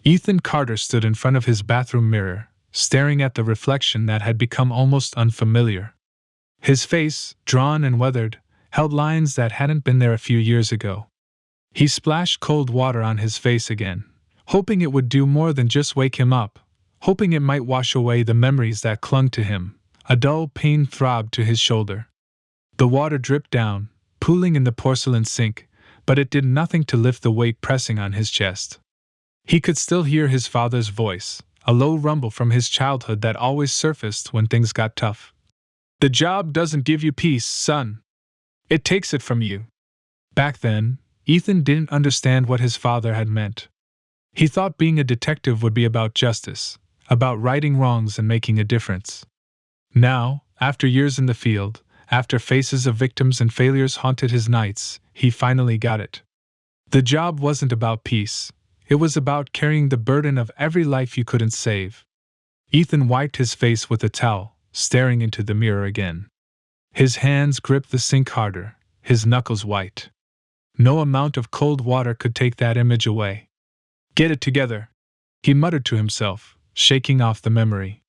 Ethan Carter stood in front of his bathroom mirror, staring at the reflection that had become almost unfamiliar. His face, drawn and weathered, held lines that hadn't been there a few years ago. He splashed cold water on his face again, hoping it would do more than just wake him up, hoping it might wash away the memories that clung to him. A dull pain throbbed to his shoulder. The water dripped down, pooling in the porcelain sink, but it did nothing to lift the weight pressing on his chest. He could still hear his father's voice, a low rumble from his childhood that always surfaced when things got tough. "The job doesn't give you peace, son. It takes it from you." Back then, Ethan didn't understand what his father had meant. He thought being a detective would be about justice, about righting wrongs and making a difference. Now, after years in the field, after faces of victims and failures haunted his nights, he finally got it. The job wasn't about peace. It was about carrying the burden of every life you couldn't save. Ethan wiped his face with a towel, staring into the mirror again. His hands gripped the sink harder, his knuckles white. No amount of cold water could take that image away. "Get it together," he muttered to himself, shaking off the memory.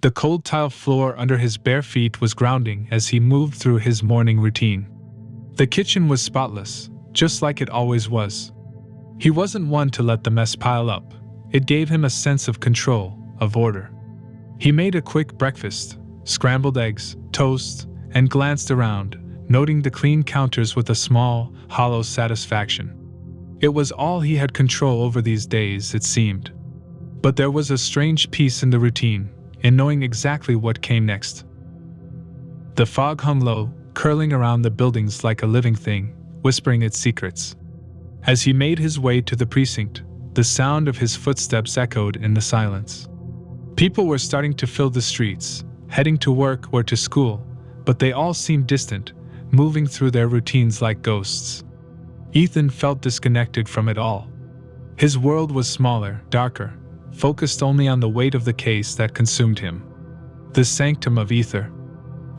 The cold tile floor under his bare feet was grounding as he moved through his morning routine. The kitchen was spotless, just like it always was. He wasn't one to let the mess pile up. It gave him a sense of control, of order. He made a quick breakfast, scrambled eggs, toast, and glanced around, noting the clean counters with a small, hollow satisfaction. It was all he had control over these days, it seemed. But there was a strange peace in the routine, in knowing exactly what came next. The fog hung low, curling around the buildings like a living thing, whispering its secrets. As he made his way to the precinct, the sound of his footsteps echoed in the silence. People were starting to fill the streets, heading to work or to school, but they all seemed distant, moving through their routines like ghosts. Ethan felt disconnected from it all. His world was smaller, darker, focused only on the weight of the case that consumed him. The Sanctum of Aether.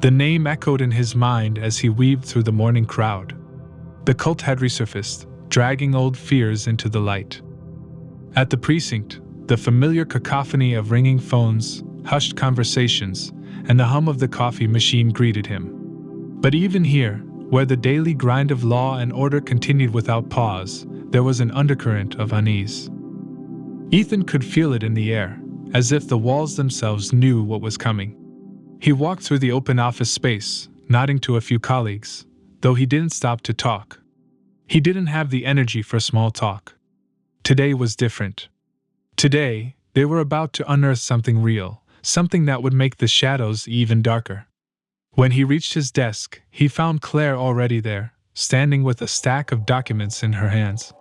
The name echoed in his mind as he weaved through the morning crowd. The cult had resurfaced, dragging old fears into the light. At the precinct, the familiar cacophony of ringing phones, hushed conversations, and the hum of the coffee machine greeted him. But even here, where the daily grind of law and order continued without pause, there was an undercurrent of unease. Ethan could feel it in the air, as if the walls themselves knew what was coming. He walked through the open office space, nodding to a few colleagues, though he didn't stop to talk. He didn't have the energy for small talk. Today was different. Today, they were about to unearth something real, something that would make the shadows even darker. When he reached his desk, he found Claire already there, standing with a stack of documents in her hands.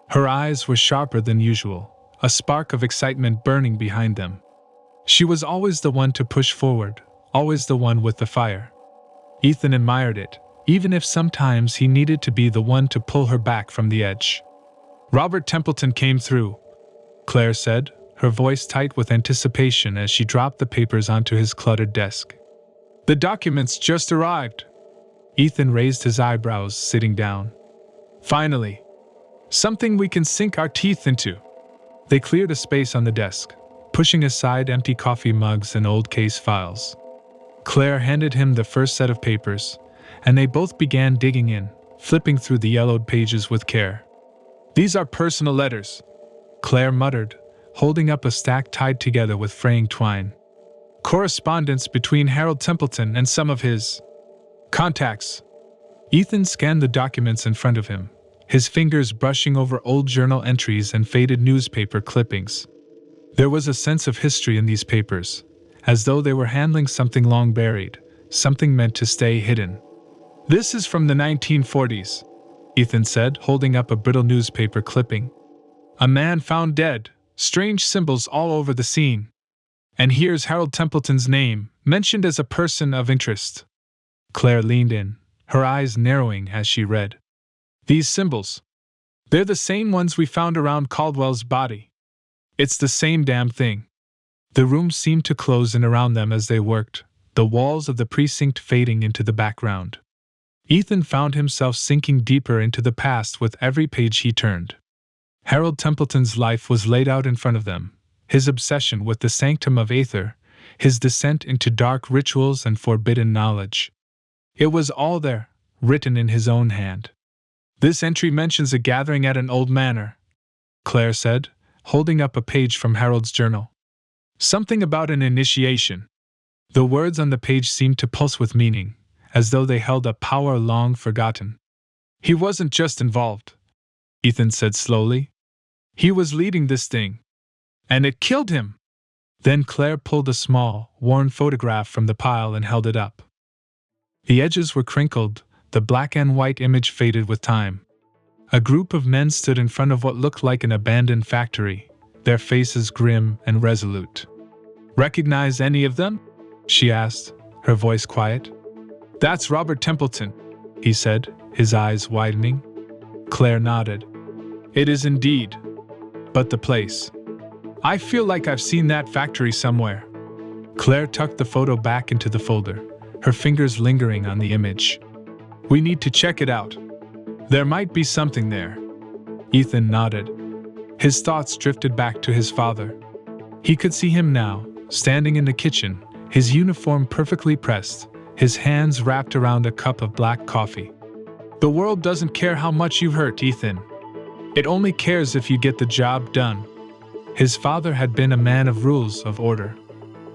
Her eyes were sharper than usual, a spark of excitement burning behind them. She was always the one to push forward, always the one with the fire. Ethan admired it, even if sometimes he needed to be the one to pull her back from the edge. "Robert Templeton came through," Claire said, her voice tight with anticipation as she dropped the papers onto his cluttered desk. "The documents just arrived." Ethan raised his eyebrows, sitting down. "Finally. Something we can sink our teeth into." They cleared a space on the desk, pushing aside empty coffee mugs and old case files. Claire handed him the first set of papers, and they both began digging in, flipping through the yellowed pages with care. "These are personal letters," Claire muttered, holding up a stack tied together with fraying twine. "Correspondence between Harold Templeton and some of his contacts." Ethan scanned the documents in front of him, his fingers brushing over old journal entries and faded newspaper clippings. There was a sense of history in these papers, as though they were handling something long buried, something meant to stay hidden. "This is from the 1940s, Ethan said, holding up a brittle newspaper clipping. "A man found dead, strange symbols all over the scene. And here's Harold Templeton's name, mentioned as a person of interest." Claire leaned in, her eyes narrowing as she read. "These symbols. They're the same ones we found around Caldwell's body. It's the same damn thing." The room seemed to close in around them as they worked, the walls of the precinct fading into the background. Ethan found himself sinking deeper into the past with every page he turned. Harold Templeton's life was laid out in front of them, his obsession with the Sanctum of Aether, his descent into dark rituals and forbidden knowledge. It was all there, written in his own hand. "This entry mentions a gathering at an old manor," Claire said, holding up a page from Harold's journal. "Something about an initiation." The words on the page seemed to pulse with meaning, as though they held a power long forgotten. "He wasn't just involved," Ethan said slowly. "He was leading this thing. And it killed him." Then Claire pulled a small, worn photograph from the pile and held it up. The edges were crinkled, the black and white image faded with time. A group of men stood in front of what looked like an abandoned factory, their faces grim and resolute. "Recognize any of them?" she asked, her voice quiet. "That's Robert Templeton," he said, his eyes widening. Claire nodded. "It is indeed. But the place. I feel like I've seen that factory somewhere." Claire tucked the photo back into the folder, her fingers lingering on the image. "We need to check it out. There might be something there." Ethan nodded. His thoughts drifted back to his father. He could see him now, standing in the kitchen, his uniform perfectly pressed, his hands wrapped around a cup of black coffee. "The world doesn't care how much you hurt, Ethan. It only cares if you get the job done." His father had been a man of rules, of order.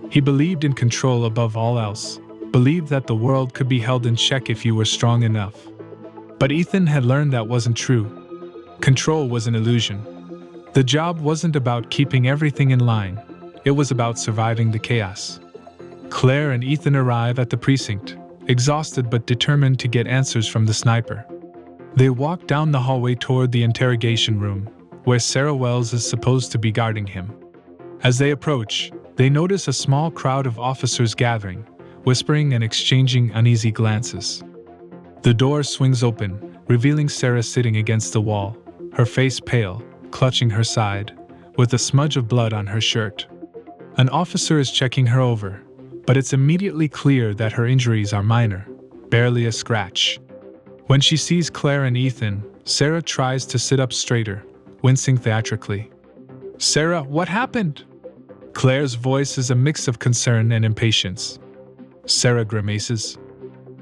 He believed in control above all else, believed that the world could be held in check if you were strong enough. But Ethan had learned that wasn't true. Control was an illusion. The job wasn't about keeping everything in line, it was about surviving the chaos. Claire and Ethan arrive at the precinct, exhausted but determined to get answers from the sniper. They walk down the hallway toward the interrogation room, where Sarah Wells is supposed to be guarding him. As they approach, they notice a small crowd of officers gathering, whispering and exchanging uneasy glances. The door swings open, revealing Sarah sitting against the wall, her face pale, clutching her side, with a smudge of blood on her shirt. An officer is checking her over, but it's immediately clear that her injuries are minor, barely a scratch. When she sees Claire and Ethan, Sarah tries to sit up straighter, wincing theatrically. "Sarah, what happened?" Claire's voice is a mix of concern and impatience. Sarah grimaces.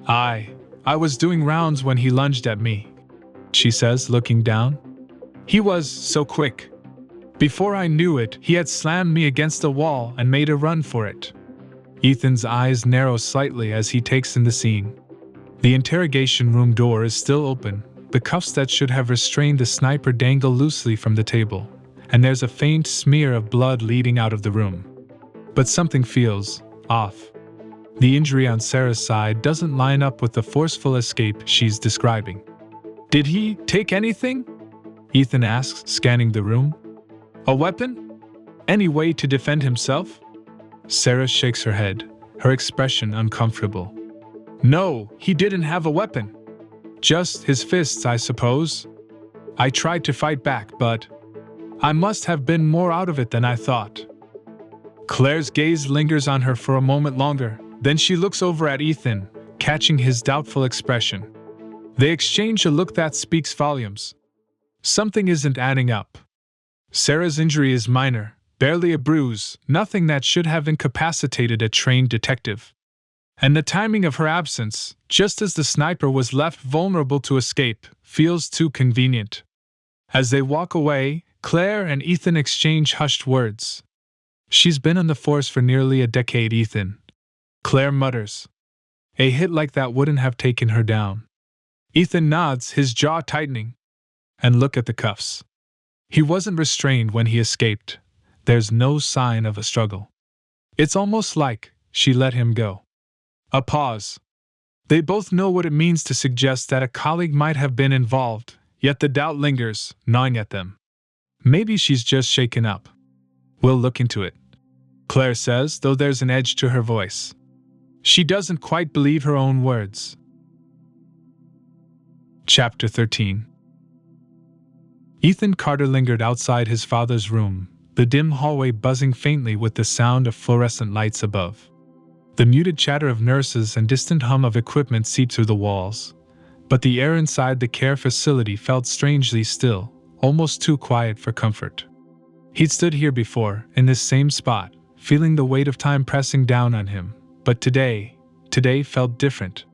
I was doing rounds when he lunged at me," she says, looking down. "He was so quick. Before I knew it, he had slammed me against the wall and made a run for it." Ethan's eyes narrow slightly as he takes in the scene. The interrogation room door is still open, the cuffs that should have restrained the sniper dangle loosely from the table, and there's a faint smear of blood leading out of the room. But something feels off. The injury on Sarah's side doesn't line up with the forceful escape she's describing. "Did he take anything?" Ethan asks, scanning the room. "A weapon? Any way to defend himself?" Sarah shakes her head, her expression uncomfortable. "No, he didn't have a weapon. Just his fists, I suppose. I tried to fight back, but I must have been more out of it than I thought." Claire's gaze lingers on her for a moment longer, then she looks over at Ethan, catching his doubtful expression. They exchange a look that speaks volumes. Something isn't adding up. Sarah's injury is minor, barely a bruise, nothing that should have incapacitated a trained detective. And the timing of her absence, just as the sniper was left vulnerable to escape, feels too convenient. As they walk away, Claire and Ethan exchange hushed words. "She's been on the force for nearly a decade, Ethan," Claire mutters. "A hit like that wouldn't have taken her down." Ethan nods, his jaw tightening. "And look at the cuffs. He wasn't restrained when he escaped. There's no sign of a struggle. It's almost like she let him go." A pause. They both know what it means to suggest that a colleague might have been involved, yet the doubt lingers, gnawing at them. Maybe she's just shaken up. "We'll look into it," Claire says, though there's an edge to her voice. She doesn't quite believe her own words. Chapter 13. Ethan Carter lingered outside his father's room, the dim hallway buzzing faintly with the sound of fluorescent lights above. The muted chatter of nurses and distant hum of equipment seeped through the walls, but the air inside the care facility felt strangely still, almost too quiet for comfort. He'd stood here before, in this same spot, feeling the weight of time pressing down on him, but today felt different.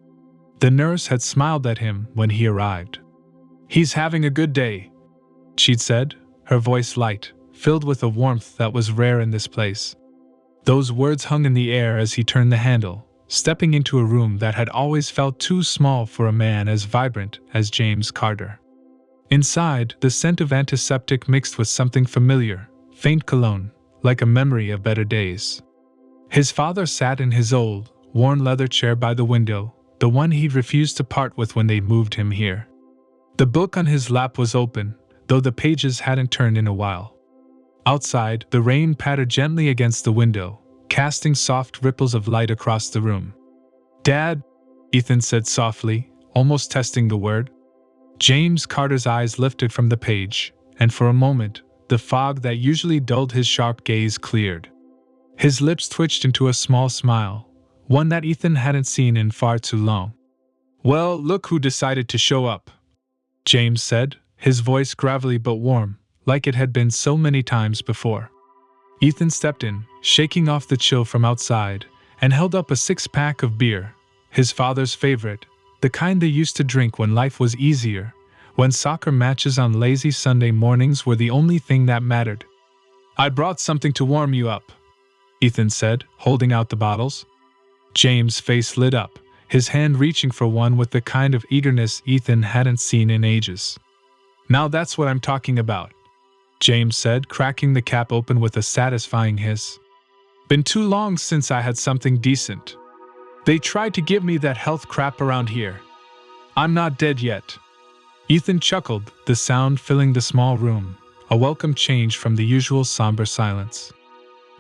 The nurse had smiled at him when he arrived. "He's having a good day," she'd said, her voice light, filled with a warmth that was rare in this place. Those words hung in the air as he turned the handle, stepping into a room that had always felt too small for a man as vibrant as James Carter. Inside, the scent of antiseptic mixed with something familiar, faint cologne, like a memory of better days. His father sat in his old, worn leather chair by the window, the one he'd refused to part with when they moved him here. The book on his lap was open, though the pages hadn't turned in a while. Outside, the rain pattered gently against the window, casting soft ripples of light across the room. "Dad," Ethan said softly, almost testing the word. James Carter's eyes lifted from the page, and for a moment, the fog that usually dulled his sharp gaze cleared. His lips twitched into a small smile, one that Ethan hadn't seen in far too long. "Well, look who decided to show up," James said, his voice gravelly but warm, like it had been so many times before. Ethan stepped in, shaking off the chill from outside, and held up a six-pack of beer, his father's favorite, the kind they used to drink when life was easier, when soccer matches on lazy Sunday mornings were the only thing that mattered. "I brought something to warm you up," Ethan said, holding out the bottles. James' face lit up, his hand reaching for one with the kind of eagerness Ethan hadn't seen in ages. "Now that's what I'm talking about," James said, cracking the cap open with a satisfying hiss. "Been too long since I had something decent. They tried to give me that health crap around here. I'm not dead yet." Ethan chuckled, the sound filling the small room, a welcome change from the usual somber silence.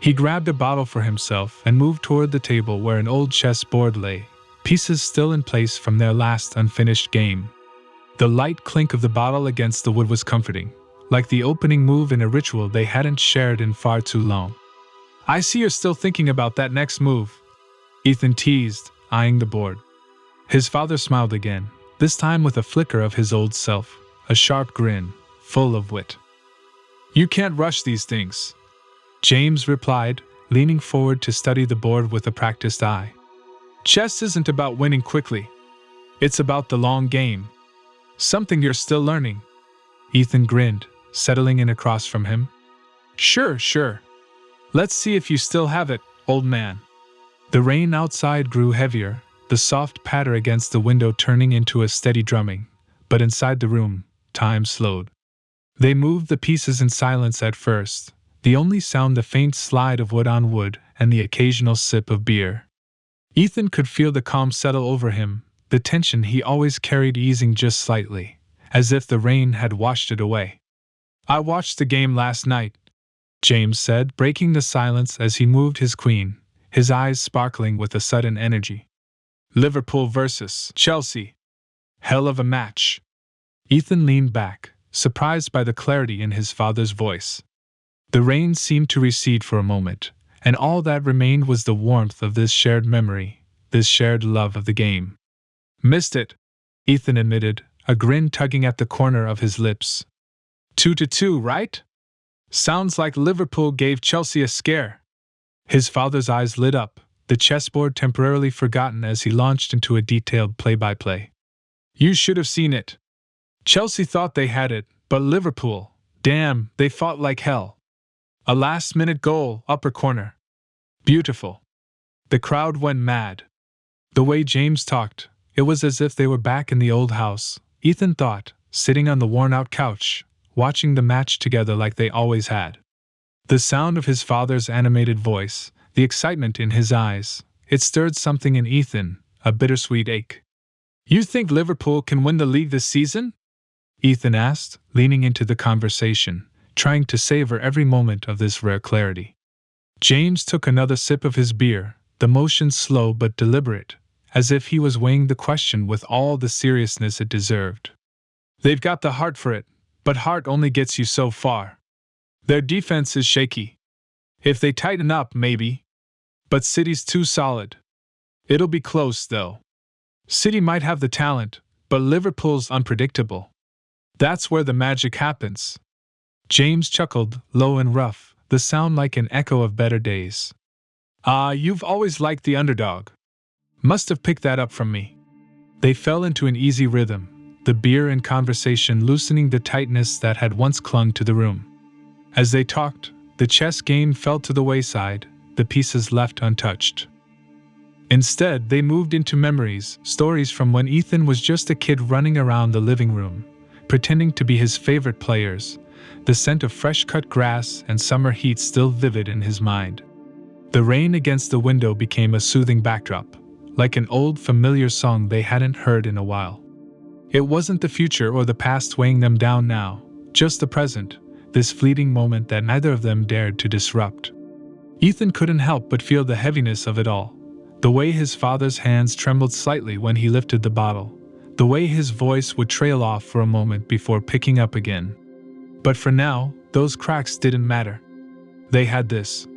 He grabbed a bottle for himself and moved toward the table where an old chessboard lay, pieces still in place from their last unfinished game. The light clink of the bottle against the wood was comforting, like the opening move in a ritual they hadn't shared in far too long. "I see you're still thinking about that next move," Ethan teased, eyeing the board. His father smiled again, this time with a flicker of his old self, a sharp grin, full of wit. "You can't rush these things," James replied, leaning forward to study the board with a practiced eye. "Chess isn't about winning quickly. It's about the long game. Something you're still learning." Ethan grinned, settling in across from him. Sure. Let's see if you still have it, old man." The rain outside grew heavier, the soft patter against the window turning into a steady drumming, but inside the room, time slowed. They moved the pieces in silence at first, the only sound the faint slide of wood on wood and the occasional sip of beer. Ethan could feel the calm settle over him, the tension he always carried easing just slightly, as if the rain had washed it away. "I watched the game last night," James said, breaking the silence as he moved his queen, his eyes sparkling with a sudden energy. "Liverpool versus Chelsea. Hell of a match." Ethan leaned back, surprised by the clarity in his father's voice. The rain seemed to recede for a moment, and all that remained was the warmth of this shared memory, this shared love of the game. "Missed it," Ethan admitted, a grin tugging at the corner of his lips. 2-2, right? Sounds like Liverpool gave Chelsea a scare." His father's eyes lit up, the chessboard temporarily forgotten as he launched into a detailed play-by-play. "You should have seen it. Chelsea thought they had it, but Liverpool, damn, they fought like hell. A last-minute goal, upper corner. Beautiful. The crowd went mad." The way James talked, it was as if they were back in the old house, Ethan thought, sitting on the worn-out couch, watching the match together like they always had. The sound of his father's animated voice, the excitement in his eyes, it stirred something in Ethan, a bittersweet ache. "You think Liverpool can win the league this season?" Ethan asked, leaning into the conversation, trying to savor every moment of this rare clarity. James took another sip of his beer, the motion slow but deliberate, as if he was weighing the question with all the seriousness it deserved. "They've got the heart for it, but heart only gets you so far. Their defense is shaky. If they tighten up, maybe. But City's too solid. It'll be close, though. City might have the talent, but Liverpool's unpredictable. That's where the magic happens. James chuckled, low and rough, the sound like an echo of better days. You've always liked the underdog. Must have picked that up from me. They fell into an easy rhythm, the beer and conversation loosening the tightness that had once clung to the room. As they talked, the chess game fell to the wayside, the pieces left untouched. Instead, they moved into memories, stories from when Ethan was just a kid running around the living room, pretending to be his favorite players, the scent of fresh-cut grass and summer heat still vivid in his mind. The rain against the window became a soothing backdrop, like an old familiar song they hadn't heard in a while. It wasn't the future or the past weighing them down now, just the present, this fleeting moment that neither of them dared to disrupt. Ethan couldn't help but feel the heaviness of it all, the way his father's hands trembled slightly when he lifted the bottle, the way his voice would trail off for a moment before picking up again. But for now, those cracks didn't matter. They had this.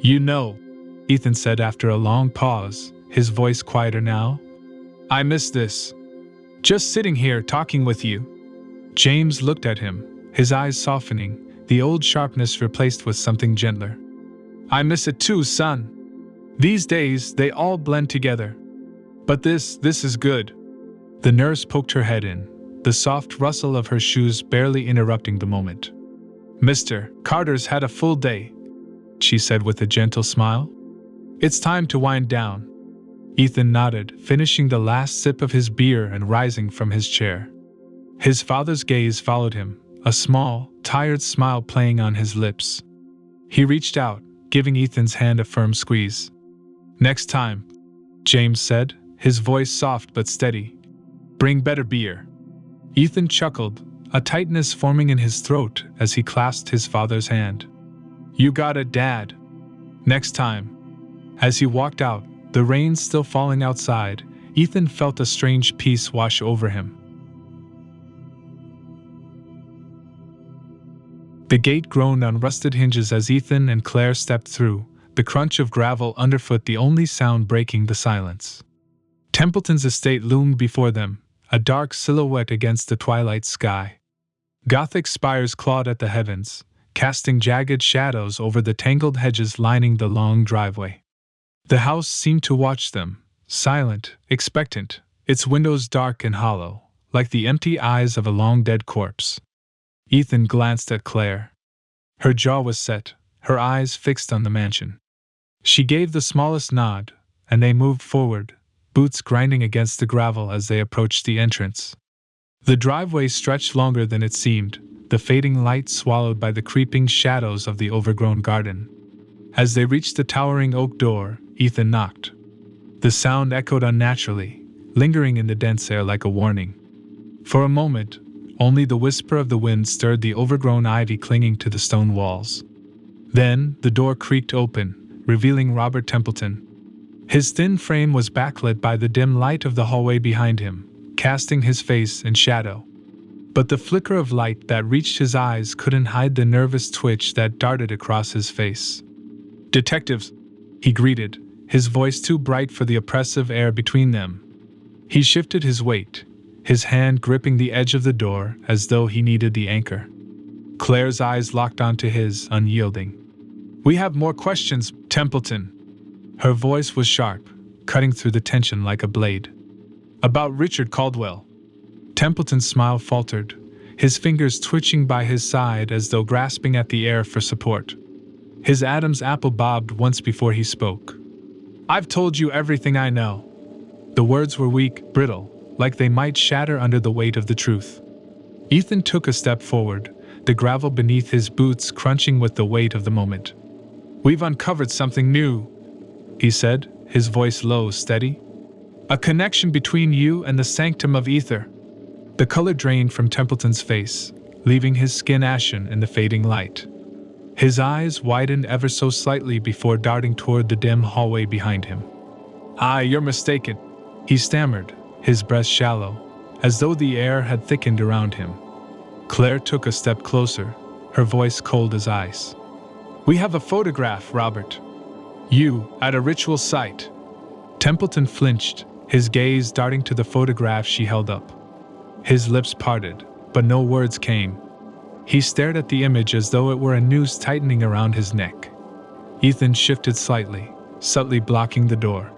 You know, Ethan said after a long pause, his voice quieter now. I miss this. Just sitting here talking with you. James looked at him, his eyes softening, the old sharpness replaced with something gentler. I miss it too, son. These days, they all blend together. But this is good. The nurse poked her head in, the soft rustle of her shoes barely interrupting the moment. Mr. Carter's had a full day, she said with a gentle smile. It's time to wind down. Ethan nodded, finishing the last sip of his beer and rising from his chair. His father's gaze followed him, a small, tired smile playing on his lips. He reached out, giving Ethan's hand a firm squeeze. Next time, James said, his voice soft but steady. Bring better beer. Ethan chuckled, a tightness forming in his throat as he clasped his father's hand. You got it, Dad. Next time. As he walked out, the rain still falling outside, Ethan felt a strange peace wash over him. The gate groaned on rusted hinges as Ethan and Claire stepped through, the crunch of gravel underfoot the only sound breaking the silence. Templeton's estate loomed before them, a dark silhouette against the twilight sky. Gothic spires clawed at the heavens, casting jagged shadows over the tangled hedges lining the long driveway. The house seemed to watch them, silent, expectant, its windows dark and hollow, like the empty eyes of a long-dead corpse. Ethan glanced at Claire. Her jaw was set, her eyes fixed on the mansion. She gave the smallest nod, and they moved forward, boots grinding against the gravel as they approached the entrance. The driveway stretched longer than it seemed, the fading light swallowed by the creeping shadows of the overgrown garden. As they reached the towering oak door, Ethan knocked. The sound echoed unnaturally, lingering in the dense air like a warning. For a moment, only the whisper of the wind stirred the overgrown ivy clinging to the stone walls. Then, the door creaked open, revealing Robert Templeton. His thin frame was backlit by the dim light of the hallway behind him, casting his face in shadow. But the flicker of light that reached his eyes couldn't hide the nervous twitch that darted across his face. "Detectives," he greeted, his voice too bright for the oppressive air between them. He shifted his weight, his hand gripping the edge of the door as though he needed the anchor. Claire's eyes locked onto his, unyielding. "We have more questions, Templeton." Her voice was sharp, cutting through the tension like a blade. "About Richard Caldwell." Templeton's smile faltered, his fingers twitching by his side as though grasping at the air for support. His Adam's apple bobbed once before he spoke. "I've told you everything I know." The words were weak, brittle, like they might shatter under the weight of the truth. Ethan took a step forward, the gravel beneath his boots crunching with the weight of the moment. "We've uncovered something new," he said, his voice low, steady. "A connection between you and the Sanctum of Aether." The color drained from Templeton's face, leaving his skin ashen in the fading light. His eyes widened ever so slightly before darting toward the dim hallway behind him. "You're mistaken," he stammered, his breath shallow, as though the air had thickened around him. Claire took a step closer, her voice cold as ice. "We have a photograph, Robert. You, at a ritual site." Templeton flinched, his gaze darting to the photograph she held up. His lips parted, but no words came. He stared at the image as though it were a noose tightening around his neck. Ethan shifted slightly, subtly blocking the door.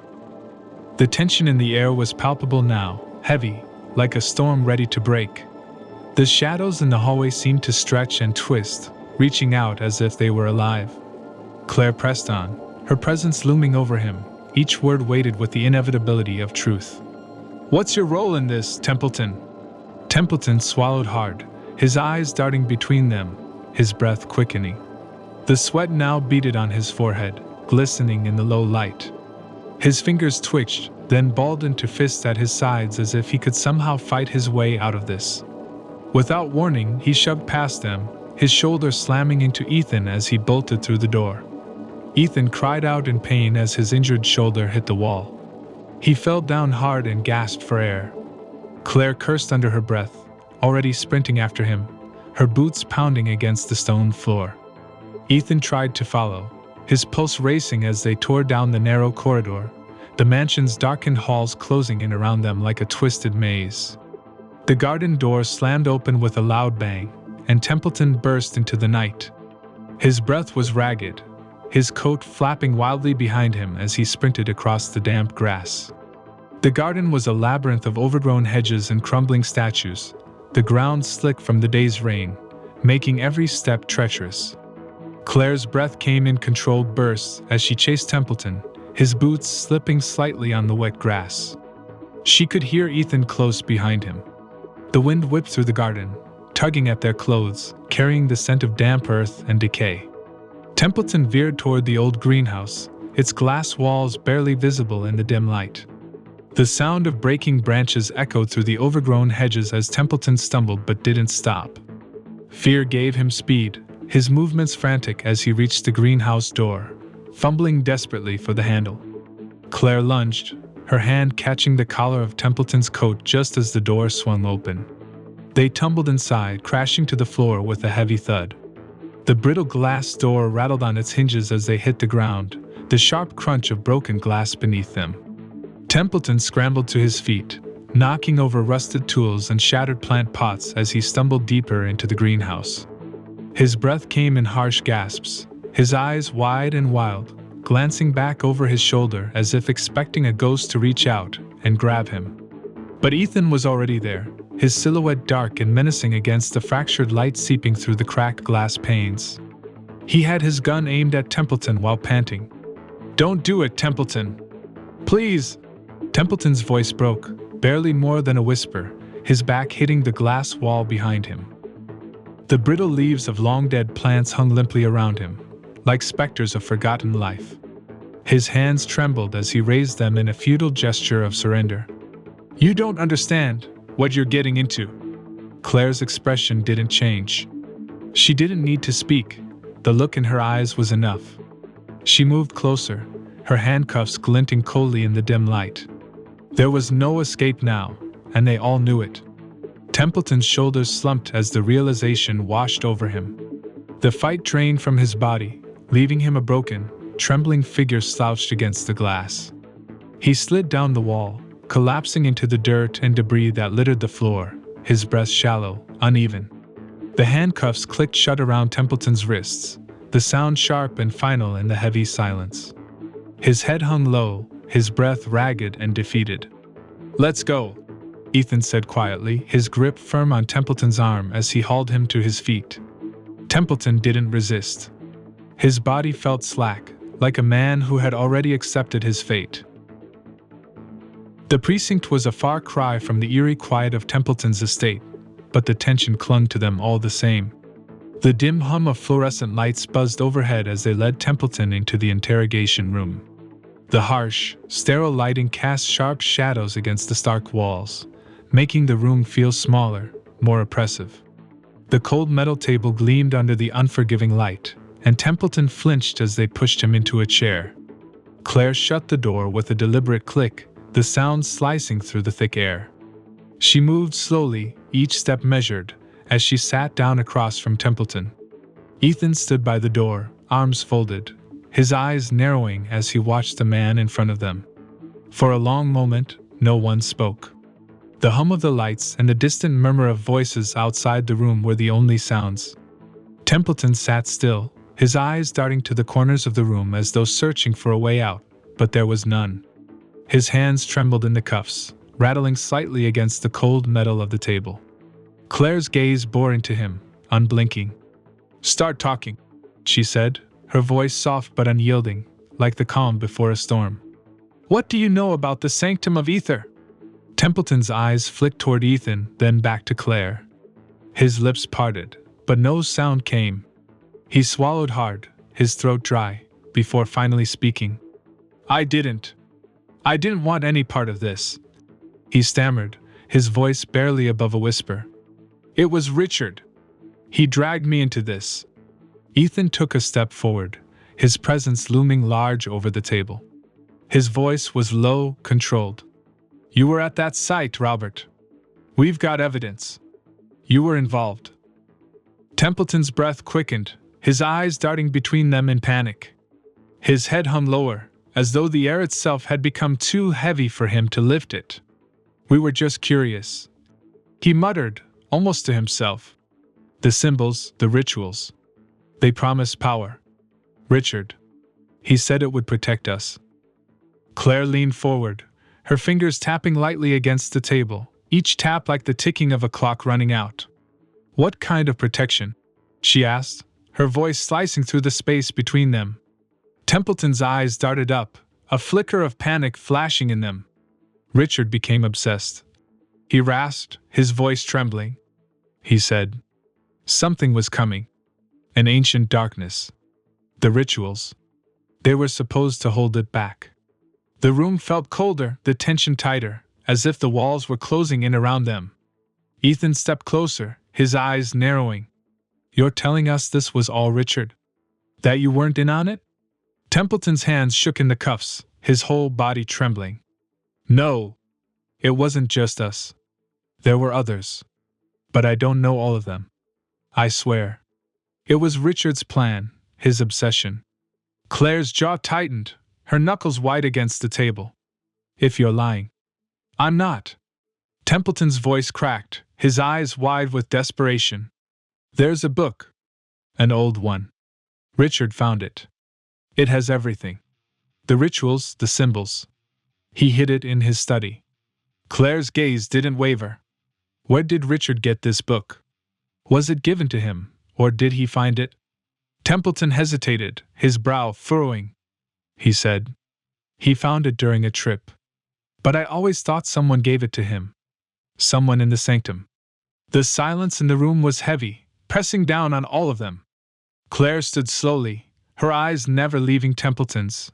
The tension in the air was palpable now, heavy, like a storm ready to break. The shadows in the hallway seemed to stretch and twist, reaching out as if they were alive. Claire pressed on, her presence looming over him, each word weighted with the inevitability of truth. "What's your role in this, Templeton?" Templeton swallowed hard, his eyes darting between them, his breath quickening. The sweat now beaded on his forehead, glistening in the low light. His fingers twitched, then balled into fists at his sides as if he could somehow fight his way out of this. Without warning, he shoved past them, his shoulder slamming into Ethan as he bolted through the door. Ethan cried out in pain as his injured shoulder hit the wall. He fell down hard and gasped for air. Claire cursed under her breath, already sprinting after him, her boots pounding against the stone floor. Ethan tried to follow, his pulse racing as they tore down the narrow corridor, the mansion's darkened halls closing in around them like a twisted maze. The garden door slammed open with a loud bang, and Templeton burst into the night. His breath was ragged, his coat flapping wildly behind him as he sprinted across the damp grass. The garden was a labyrinth of overgrown hedges and crumbling statues, the ground slick from the day's rain, making every step treacherous. Claire's breath came in controlled bursts as she chased Templeton, his boots slipping slightly on the wet grass. She could hear Ethan close behind him. The wind whipped through the garden, tugging at their clothes, carrying the scent of damp earth and decay. Templeton veered toward the old greenhouse, its glass walls barely visible in the dim light. The sound of breaking branches echoed through the overgrown hedges as Templeton stumbled but didn't stop. Fear gave him speed, his movements frantic as he reached the greenhouse door, fumbling desperately for the handle. Claire lunged, her hand catching the collar of Templeton's coat just as the door swung open. They tumbled inside, crashing to the floor with a heavy thud. The brittle glass door rattled on its hinges as they hit the ground, the sharp crunch of broken glass beneath them. Templeton scrambled to his feet, knocking over rusted tools and shattered plant pots as he stumbled deeper into the greenhouse. His breath came in harsh gasps, his eyes wide and wild, glancing back over his shoulder as if expecting a ghost to reach out and grab him. But Ethan was already there, his silhouette dark and menacing against the fractured light seeping through the cracked glass panes. He had his gun aimed at Templeton while panting. "Don't do it, Templeton! Please!" Templeton's voice broke, barely more than a whisper, his back hitting the glass wall behind him. The brittle leaves of long-dead plants hung limply around him, like specters of forgotten life. His hands trembled as he raised them in a futile gesture of surrender. "You don't understand what you're getting into." Claire's expression didn't change. She didn't need to speak, the look in her eyes was enough. She moved closer, her handcuffs glinting coldly in the dim light. There was no escape now, and they all knew it. Templeton's shoulders slumped as the realization washed over him. The fight drained from his body, leaving him a broken, trembling figure slouched against the glass. He slid down the wall, collapsing into the dirt and debris that littered the floor, his breath shallow, uneven. The handcuffs clicked shut around Templeton's wrists, the sound sharp and final in the heavy silence. His head hung low, his breath ragged and defeated. "Let's go," Ethan said quietly, his grip firm on Templeton's arm as he hauled him to his feet. Templeton didn't resist. His body felt slack, like a man who had already accepted his fate. The precinct was a far cry from the eerie quiet of Templeton's estate, but the tension clung to them all the same. The dim hum of fluorescent lights buzzed overhead as they led Templeton into the interrogation room. The harsh, sterile lighting cast sharp shadows against the stark walls, making the room feel smaller, more oppressive. The cold metal table gleamed under the unforgiving light, and Templeton flinched as they pushed him into a chair. Claire shut the door with a deliberate click, the sound slicing through the thick air. She moved slowly, each step measured, as she sat down across from Templeton. Ethan stood by the door, arms folded, his eyes narrowing as he watched the man in front of them. For a long moment, no one spoke. The hum of the lights and the distant murmur of voices outside the room were the only sounds. Templeton sat still, his eyes darting to the corners of the room as though searching for a way out, but there was none. His hands trembled in the cuffs, rattling slightly against the cold metal of the table. Claire's gaze bore into him, unblinking. "Start talking," she said, her voice soft but unyielding, like the calm before a storm. "What do you know about the Sanctum of Aether?" Templeton's eyes flicked toward Ethan, then back to Claire. His lips parted, but no sound came. He swallowed hard, his throat dry, before finally speaking. I didn't want any part of this," he stammered, his voice barely above a whisper. "It was Richard. He dragged me into this." Ethan took a step forward, his presence looming large over the table. His voice was low, controlled. "You were at that site, Robert. We've got evidence. You were involved." Templeton's breath quickened, his eyes darting between them in panic. His head hung lower, as though the air itself had become too heavy for him to lift it. "We were just curious," he muttered, almost to himself. "The symbols, the rituals. They promise power. Richard. He said it would protect us." Claire leaned forward, her fingers tapping lightly against the table, each tap like the ticking of a clock running out. "What kind of protection?" she asked, her voice slicing through the space between them. Templeton's eyes darted up, a flicker of panic flashing in them. Richard became obsessed. He rasped, his voice trembling. He said, something was coming. An ancient darkness. The rituals. They were supposed to hold it back. The room felt colder, the tension tighter, as if the walls were closing in around them. Ethan stepped closer, his eyes narrowing. "You're telling us this was all Richard? That you weren't in on it?" Templeton's hands shook in the cuffs, his whole body trembling. "No. It wasn't just us. There were others. But I don't know all of them. I swear. It was Richard's plan, his obsession." Claire's jaw tightened, her knuckles white against the table. "If you're lying." "I'm not." Templeton's voice cracked, his eyes wide with desperation. "There's a book. An old one. Richard found it. It has everything. The rituals, the symbols. He hid it in his study." Claire's gaze didn't waver. "Where did Richard get this book? Was it given to him, or did he find it?" Templeton hesitated, his brow furrowing. He said, "He found it during a trip. But I always thought someone gave it to him. Someone in the sanctum." The silence in the room was heavy, pressing down on all of them. Claire stood slowly, her eyes never leaving Templeton's.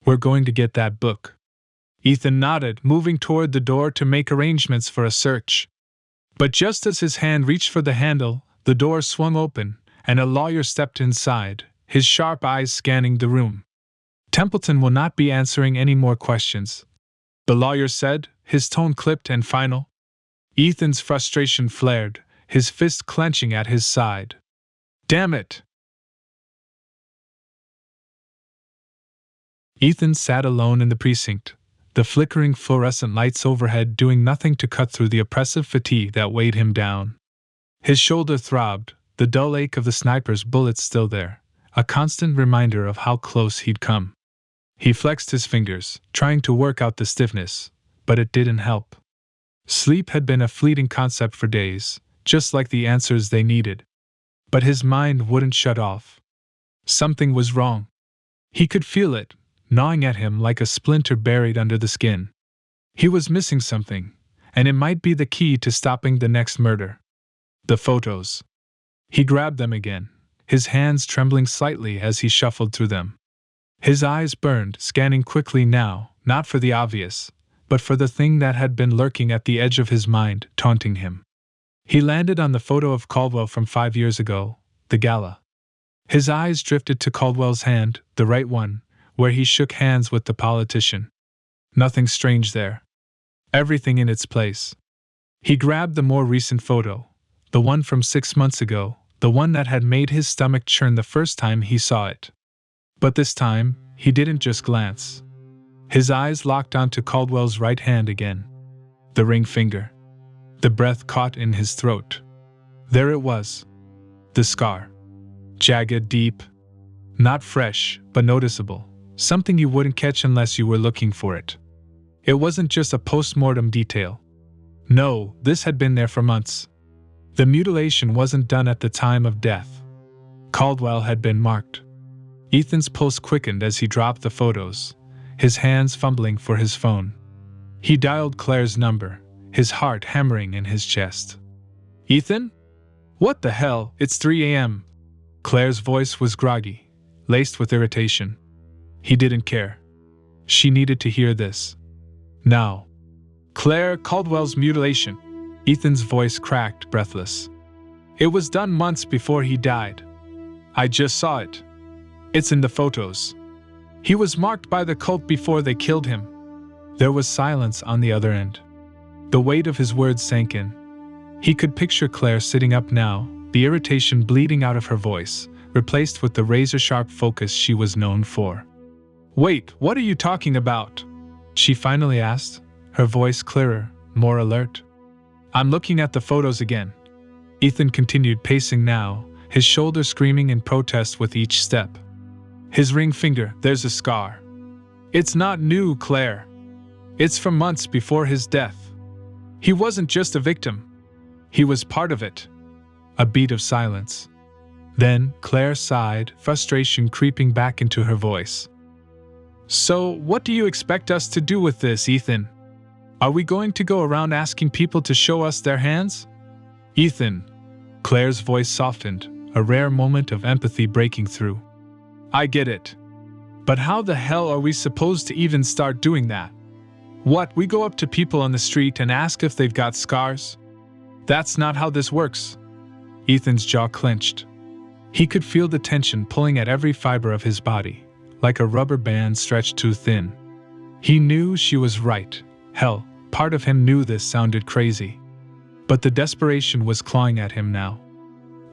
"We're going to get that book." Ethan nodded, moving toward the door to make arrangements for a search. But just as his hand reached for the handle, the door swung open, and a lawyer stepped inside, his sharp eyes scanning the room. "Templeton will not be answering any more questions," the lawyer said, his tone clipped and final. Ethan's frustration flared, his fist clenching at his side. "Damn it!" Ethan sat alone in the precinct, the flickering fluorescent lights overhead doing nothing to cut through the oppressive fatigue that weighed him down. His shoulder throbbed, the dull ache of the sniper's bullets still there, a constant reminder of how close he'd come. He flexed his fingers, trying to work out the stiffness, but it didn't help. Sleep had been a fleeting concept for days, just like the answers they needed. But his mind wouldn't shut off. Something was wrong. He could feel it, gnawing at him like a splinter buried under the skin. He was missing something, and it might be the key to stopping the next murder. The photos. He grabbed them again, his hands trembling slightly as he shuffled through them. His eyes burned, scanning quickly now, not for the obvious, but for the thing that had been lurking at the edge of his mind, taunting him. He landed on the photo of Caldwell from 5 years ago, the gala. His eyes drifted to Caldwell's hand, the right one, where he shook hands with the politician. Nothing strange there. Everything in its place. He grabbed the more recent photo, the one from 6 months ago, the one that had made his stomach churn the first time he saw it. But this time, he didn't just glance. His eyes locked onto Caldwell's right hand again. The ring finger. The breath caught in his throat. There it was. The scar. Jagged, deep. Not fresh, but noticeable. Something you wouldn't catch unless you were looking for it. It wasn't just a post-mortem detail. No, this had been there for months. The mutilation wasn't done at the time of death. Caldwell had been marked. Ethan's pulse quickened as he dropped the photos, his hands fumbling for his phone. He dialed Claire's number, his heart hammering in his chest. "Ethan? What the hell, it's 3 a.m. Claire's voice was groggy, laced with irritation. He didn't care. She needed to hear this. Now. "Claire, Caldwell's mutilation." Ethan's voice cracked, breathless. "It was done months before he died. I just saw it. It's in the photos. He was marked by the cult before they killed him." There was silence on the other end. The weight of his words sank in. He could picture Claire sitting up now, the irritation bleeding out of her voice, replaced with the razor-sharp focus she was known for. "Wait, what are you talking about?" she finally asked, her voice clearer, more alert. "I'm looking at the photos again." Ethan continued pacing now, his shoulders screaming in protest with each step. His ring finger, "There's a scar. It's not new, Claire. It's from months before his death. He wasn't just a victim. He was part of it." A beat of silence. Then Claire sighed, frustration creeping back into her voice. "So, what do you expect us to do with this, Ethan? Are we going to go around asking people to show us their hands?" "Ethan." Claire's voice softened, a rare moment of empathy breaking through. "I get it. But how the hell are we supposed to even start doing that? What, we go up to people on the street and ask if they've got scars? That's not how this works." Ethan's jaw clenched. He could feel the tension pulling at every fiber of his body, like a rubber band stretched too thin. He knew she was right. Hell, part of him knew this sounded crazy. But the desperation was clawing at him now.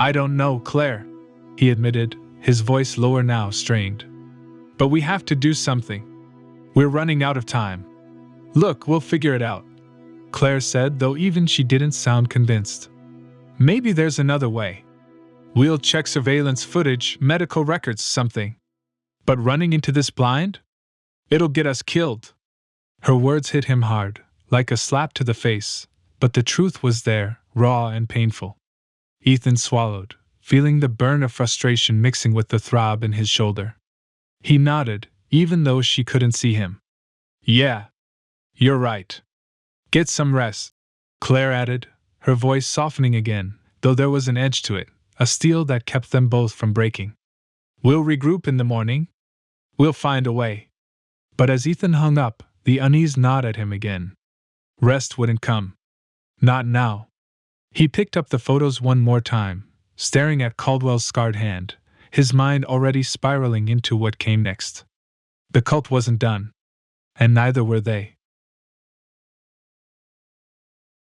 "I don't know, Claire," he admitted, his voice lower now, strained. "But we have to do something. We're running out of time." "Look, we'll figure it out," Claire said, though even she didn't sound convinced. "Maybe there's another way. We'll check surveillance footage, medical records, something. But running into this blind? It'll get us killed." Her words hit him hard, like a slap to the face, but the truth was there, raw and painful. Ethan swallowed, feeling the burn of frustration mixing with the throb in his shoulder. He nodded, even though she couldn't see him. "Yeah. You're right. Get some rest," Claire added, her voice softening again, though there was an edge to it, a steel that kept them both from breaking. "We'll regroup in the morning. We'll find a way." But as Ethan hung up, the unease gnawed at him again. Rest wouldn't come. Not now. He picked up the photos one more time, staring at Caldwell's scarred hand, his mind already spiraling into what came next. The cult wasn't done. And neither were they.